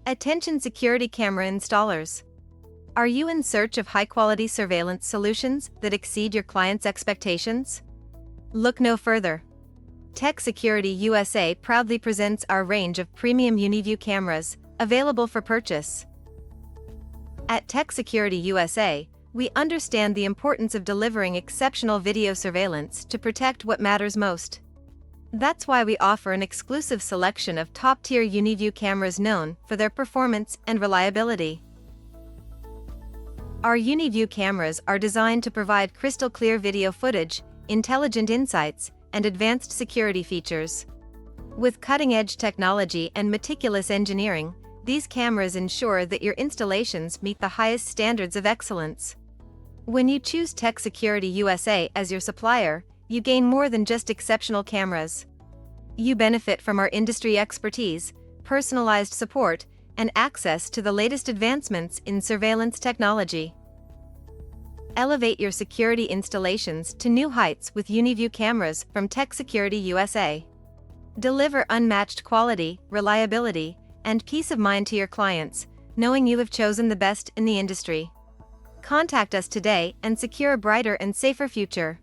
Attention security camera installers. Are you in search of high-quality surveillance solutions that exceed your clients' expectations? Look no further. Tech Security USA proudly presents our range of premium Uniview cameras, available for purchase. At Tech Security USA, we understand the importance of delivering exceptional video surveillance to protect what matters most. That's why we offer an exclusive selection of top-tier Uniview cameras known for their performance and reliability. Our Uniview cameras are designed to provide crystal-clear video footage, intelligent insights, and advanced security features. With cutting-edge technology and meticulous engineering, these cameras ensure that your installations meet the highest standards of excellence. When you choose Tech Security USA as your supplier, you gain more than just exceptional cameras. You benefit from our industry expertise, personalized support, and access to the latest advancements in surveillance technology. Elevate your security installations to new heights with Uniview cameras from Tech Security USA. Deliver unmatched quality, reliability, and peace of mind to your clients, knowing you have chosen the best in the industry. Contact us today and secure a brighter and safer future.